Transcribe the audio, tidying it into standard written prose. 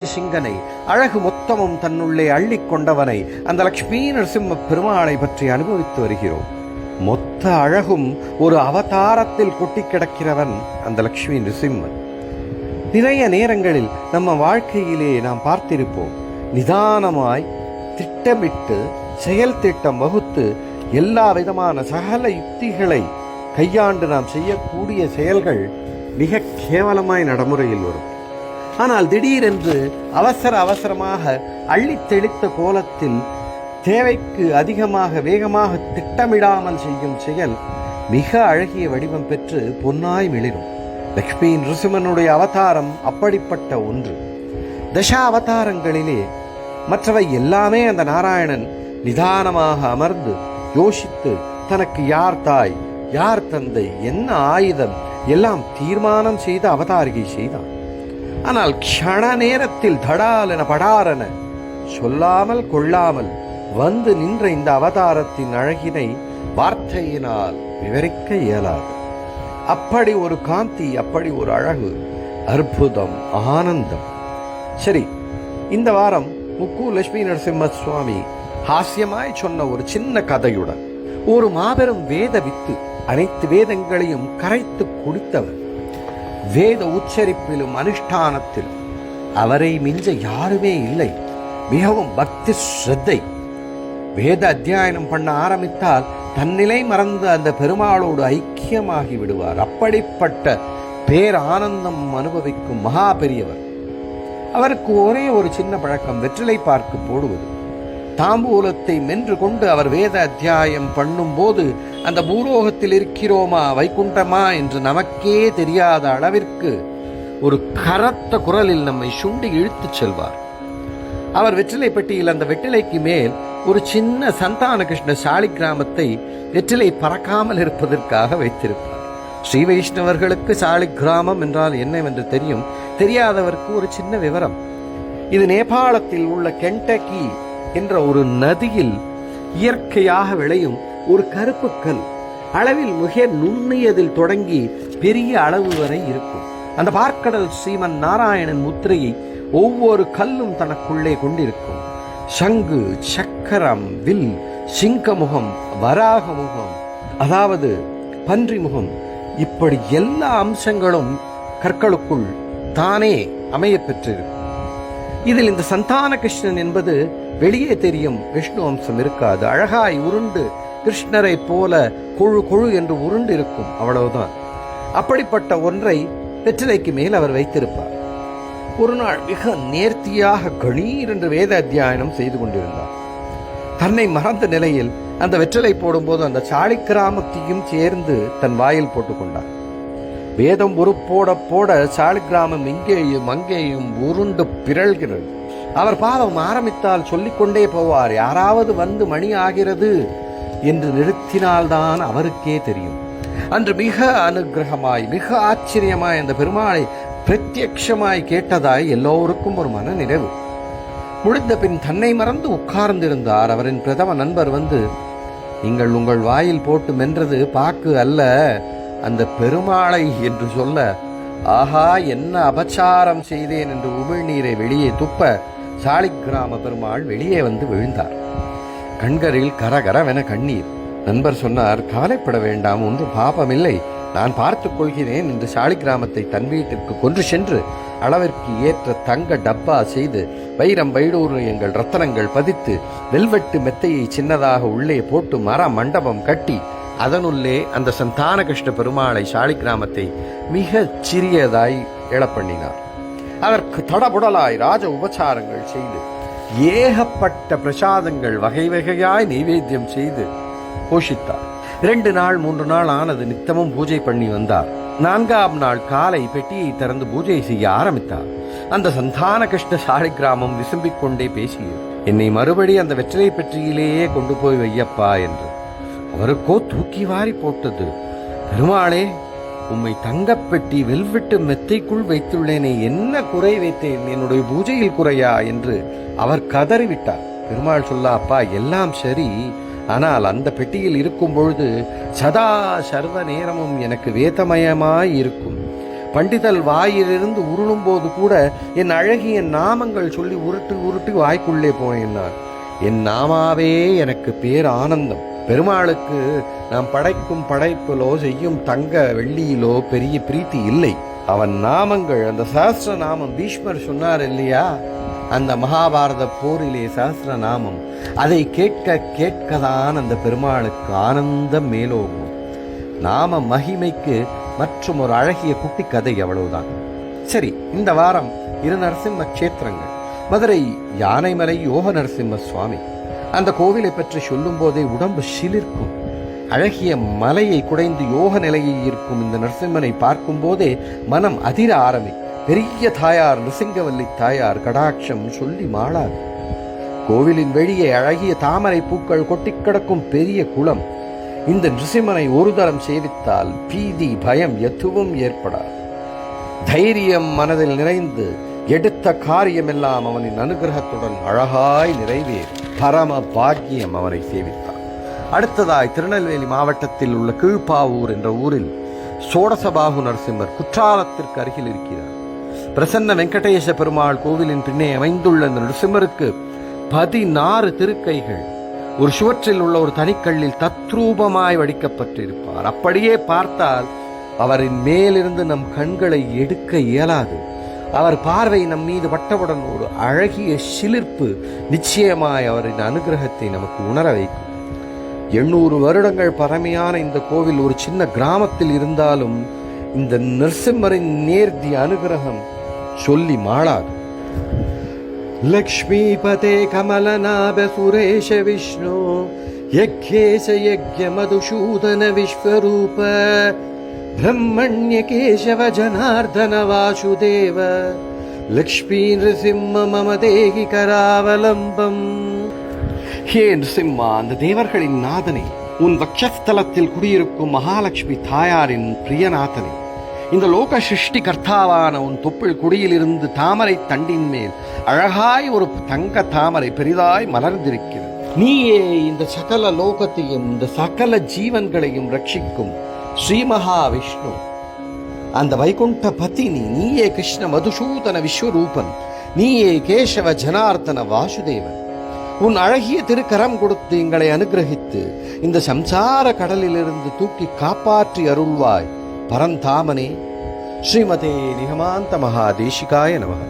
சிங்கனை, அழகு மொத்தமும் தன்னுள்ளே அள்ளிக் கொண்டவனை, அந்த லக்ஷ்மி நரசிம்ம பெருமாளை பற்றி அனுபவித்து வருகிறோம். மொத்த அழகும் ஒரு அவதாரத்தில் கொட்டி கிடக்கிறவன் அந்த லக்ஷ்மி நரசிம்மன். நிறைய நேரங்களில் நம்ம வாழ்க்கையிலே நாம் பார்த்திருப்போம், நிதானமாய் திட்டமிட்டு செயல் திட்டம் வகுத்து எல்லா விதமான சகல யுக்திகளை கையாண்டு நாம் செய்யக்கூடிய செயல்கள் மிக கேவலமாய் நடைமுறையில் வரும். ஆனால் திடீரென்று அவசரமாக அள்ளித் தெளித்த கோலத்தில் தேவைக்கு அதிகமாக வேகமாக திட்டமிடாமல் செய்யும் செயல் மிக அழகிய வடிவம் பெற்று பொன்னாய் மிளிரும். லக்ஷ்மி நரசிம்மனுடைய அவதாரம் அப்படிப்பட்ட ஒன்று. தசா அவதாரங்களிலே மற்றவை எல்லாமே அந்த நாராயணன் நிதானமாக அமர்ந்து யோசித்து தனக்கு யார் தாய், யார் தந்தை, என்ன ஆயுதம் எல்லாம் தீர்மானம் செய்து அவதாரிகை செய்தான். ஆனால் க்ஷண நேரத்தில் தடாலென படாரென சொல்லாமல் கொள்ளாமல் வந்து நின்ற இந்த அவதாரத்தின் அழகினை வார்த்தையினால் விவரிக்க இயலாது. அப்படி ஒரு காந்தி, அப்படி ஒரு அழகு, அற்புதம், ஆனந்தம். சரி, இந்த வாரம் முக்கு லட்சுமி நரசிம்ம சுவாமி ஹாஸ்யமாய் சொன்ன ஒரு சின்ன கதையுடன் ஒரு மாபெரும் வேத வித்து, அனைத்து வேதங்களையும் கரைத்து குடித்தவர், வேத உச்சரிப்பிலும் அனுஷ்டானத்திலும் அவரை மிஞ்ச யாருமே இல்லை. மிகவும் பக்தி ஸ்ரத்தை. வேத அத்தியாயனம் பண்ண ஆரம்பித்தால் தன்னிலை மறந்து அந்த பெருமாளோடு ஐக்கியமாகி விடுவார். அப்படிப்பட்ட பேரானந்தம் அனுபவிக்கும் மகா பெரியவர். அவருக்கு ஒரே ஒரு சின்ன பழக்கம், வெற்றிலை பார்க்கு போடுவது. தாம்பூலத்தை மென்று கொண்டு அவர் வேத அத்தியாயம் பண்ணும் போது அந்த பூலோகத்தில் இருக்கிறோமா வைகுண்டமா என்று நமக்கே தெரியாத அளவிற்கு ஒரு கரத்த குரலில் நம்மை சுண்டி இழுத்துச் செல்வார். அவர் வெற்றிலை பெட்டியில் அந்த வெற்றிலைக்கு மேல் ஒரு சின்ன சந்தான கிருஷ்ண சாலிகிராமத்தை வெற்றிலை பறக்காமல் இருப்பதற்காக வைத்திருப்பார். ஸ்ரீ வைஷ்ணவர்களுக்கு சாலிகிராமம் என்றால் என்னவென்று தெரியும். தெரியாதவருக்கு ஒரு சின்ன விவரம். இது நேபாளத்தில் உள்ள கென்டக்கி என்ற ஒரு நதியில் இயற்கையாக விளையும் ஒரு கருப்பு கல். அளவில் மிக நுண்ணியதில் தொடங்கி பெரிய அளவு வரை இருக்கும். அந்த பார்க்கடல் ஸ்ரீமன் நாராயணன் முத்திரையை ஒவ்வொரு கல்லும் தனக்குள்ளே கொண்டிருக்கும். சங்கு, சக்கரம், வில், சிங்கமுகம், வராக முகம், அதாவது பன்றி முகம், இப்படி எல்லா அம்சங்களும் கற்களுக்குள் தானே அமைய பெற்றிருக்கும். இதில் இந்த சந்தான கிருஷ்ணன் என்பது வெளியே தெரியும் விஷ்ணு அம்சம் இருக்காது. அழகாய் உருண்டு கிருஷ்ணரை போல கொழு கொழு என்று உருண்டு இருக்கும், அவ்வளவுதான். அப்படிப்பட்ட ஒன்றை வெற்றிலைக்கு மேல் அவர் வைத்திருப்பார். ஒரு நாள் மிக நேர்த்தியாக கணீர் என்று வேத அத்தியாயனம் செய்து கொண்டிருந்தார். தன்னை மறந்த நிலையில் அந்த வெற்றிலை போடும்போது அந்த சாலிக்கிராமத்தையும் சேர்ந்து தன் வாயில் போட்டுக்கொண்டார். வேதம் ஒரு போட போட சாலிகிராமம் இங்கேயும் அங்கேயும் உருண்டு பிறழ்கிறது. அவர் பாவம் ஆரம்பித்தால் சொல்லிக்கொண்டே போவார். யாராவது வந்து மணி ஆகிறது என்று நிறுத்தினால்தான் அவருக்கே தெரியும். அன்று மிக அனுகிரகமாய் மிக ஆச்சரியமாய் அந்த பெருமாளை பிரத்யட்சமாய் கேட்டதாய் எல்லோருக்கும் ஒரு மன நிறைவு. முடிந்த பின் தன்னை மறந்து உட்கார்ந்திருந்தார். அவரின் பிரதம நண்பர் வந்து, நீங்கள் உங்கள் வாயில் போட்டு மென்றது பாக்கு அல்ல, அந்த பெருமாளை என்று சொல்ல, ஆஹா என்ன அபச்சாரம் செய்தேன் என்று உமிழ்நீரை வெளியே துப்ப சாலிகிராம பெருமாள் வெளியே வந்து விழுந்தார். கண்களில் கரகரவென கண்ணீர். நண்பர் சொன்னார், கவலைப்பட வேண்டாம், ஒன்றும் பாபமில்லை, நான் பார்த்துக் கொள்கிறேன் என்று சாலிகிராமத்தை தன் வீட்டிற்கு கொன்று சென்று அளவிற்கு ஏற்ற தங்க டப்பா செய்து வைரம் வைடூரியங்கள் ரத்தனங்கள் பதித்து வெல்வெட்டு மெத்தையை சின்னதாக உள்ளே போட்டு மர மண்டபம் கட்டி அதனுள்ளே அந்த சந்தான கிருஷ்ண பெருமாளை சாலிகிராமத்தை மிக சிறியதாய் எழப்பண்ணினார். அதற்கு தடபுடலாய் ராஜ உபச்சாரங்கள் செய்து ஏகப்பட்ட பிரசாதங்கள் வகை வகையாய் நைவேத்தியம் செய்து போஷித்தார். 2 நாள் 3 நாள் ஆனது. நித்தமும் பூஜை பண்ணி வந்தார். 4ஆம் நாள் காலை பெட்டியை திறந்து பூஜை செய்ய ஆரம்பித்தார். அந்த சந்தான கிருஷ்ண சாலிகிராமம் விசும்பிக் கொண்டே பேசியது, என்னை மறுபடி அந்த வெற்றிலை பெட்டியிலேயே கொண்டு போய் வையப்பா என்று. அவருக்கோ தூக்கி வாரி போட்டது. பெருமாளே, உம்மை தங்கப்பெட்டி வெல்வெட்டு மெத்தைக்குள் வைத்துள்ளேனே, என்ன குறை வைத்தேன், என்னுடைய பூஜையில் குறையா என்று அவர் கதறிவிட்டார். பெருமாள் சொல்ல, அப்பா எல்லாம் சரி, ஆனால் அந்த பெட்டியில் இருக்கும் பொழுது சதா சர்வ நேரமும் எனக்கு வேதமயமாய் இருக்கும். பண்டிதல் வாயிலிருந்து உருளும்போது கூட என் அழகிய நாமங்கள் சொல்லி உருட்டி உருட்டி வாய்க்குள்ளே போனேன். நான் என் நாமாவே எனக்கு பேர் ஆனந்தம். பெருமாளுக்கு நாம் படைக்கும் படைப்பிலோ செய்யும் தங்க வெள்ளியிலோ பெரிய பிரீத்தி இல்லை. அவன் நாமங்கள், அந்த சஹஸ்ர நாமம் பீஷ்மர் சொன்னார் இல்லையா, அந்த மகாபாரத போரிலே சஹஸ்ர நாமம், அதை கேட்க கேட்கதான் அந்த பெருமாளுக்கு ஆனந்தம் மேலோகும். நாம மகிமைக்கு மற்றும் ஒரு அழகிய குட்டி கதை, அவ்வளவுதான். சரி, இந்த வாரம் 2 நரசிம்ம கஷேத்திரங்கள். மதுரை யானைமலை யோக நரசிம்ம சுவாமி. அந்த கோவிலை பற்றி சொல்லும் போதே உடம்பு சிலிர்க்கும். அழகிய மலையை குடைந்து யோக நிலையில் இருக்கும் இந்த நரசிம்மனை பார்க்கும் போதே மனம் அதிர ஆரம்பிக்கும். பெரிய தாயார் நிருசிங்கவல்லி தாயார் கடாட்சம் சொல்லி மாளாது. கோவிலின் வெளியே அழகிய தாமரை பூக்கள் கொட்டி கிடக்கும் பெரிய குளம். இந்த நிருசிம்மனை ஒரு தரம் சேவித்தால் பீதி பயம் எதுவும் ஏற்படாது. தைரியம் மனதில் நிறைந்து எடுத்த காரியமெல்லாம் அவனின் அனுகிரகத்துடன் அழகாய் நிறைவேறும். பரம பாக்கியம் அவனை சேவித்தார். அடுத்ததாய் திருநெல்வேலி மாவட்டத்தில் உள்ள கீழ்ப்பாவூர் என்ற ஊரில் சோடசபாகு நரசிம்மர் குற்றாலத்திற்கு அருகில் இருக்கிறார். பிரசன்ன வெங்கடேச பெருமாள் கோவிலின் பின்னே அமைந்துள்ள இந்த நரசிம்மருக்கு 16 திருக்கைகள் ஒரு சுவற்றில் உள்ள ஒரு தனிக்கல்லில் தத்ரூபமாய் வடிக்கப்பட்டிருப்பார். அப்படியே பார்த்தால் அவரின் மேலிருந்து நம் கண்களை எடுக்க இயலாது. அவர் பார்வை நம் மீது பட்டவுடன் ஒரு அழகிய சிலிர்ப்பு நிச்சயமாய் அவரின் அனுகிரகத்தை நமக்கு உணர வைக்கும். 800 வருடங்கள் பழமையான இந்த கோவில் ஒரு சின்ன கிராமத்தில் இருந்தாலும் இந்த நரசிம்மரின் நேர்த்தி அனுகிரகம் சொல்லி மாளாது. லக்ஷ்மிபதே கமலநாப சுரேஷ விஷ்ணு யக்ஞேச யக்ஞ மதுசூதன விஸ்வரூப பிரம்மண்ய கேசவ ஜனார்தன வாசுதேவ லக்ஷ்மீ நிருசிம்ம மம தேகி கராவலம்பம். ஹே நிருசிம்மா, அந்த தேவர்களின் நாதனே, உன் வக்ஷஸ்தலத்தில் குடியிருக்கும் மகாலட்சுமி தாயாரின் பிரியநாதனே, இந்த லோக சிருஷ்டி கர்த்தாவான உன் தொப்புள் குடியிலிருந்து தாமரை தண்டின் மேல் அழகாய் ஒரு தங்க தாமரை பெரிதாய் மலர்ந்திருக்கிறது. நீயே இந்த சகல லோகத்தையும் இந்த சகல ஜீவன்களையும் ரட்சிக்கும் ஸ்ரீ மகாவிஷ்ணு, அந்த வைகுண்ட பத்தினி. நீயே கிருஷ்ண மதுசூதன விஸ்வரூபன், நீயே கேசவ ஜனார்தன வாசுதேவன். உன் அழகிய திருக்கரம் கொடுத்து எங்களை அனுகிரகித்து இந்த சம்சார கடலிலிருந்து தூக்கி காப்பாற்றி அருள்வாய் பரந்தாமனே. ஸ்ரீமதே நிகமாந்த மகாதேசிகாய நமः.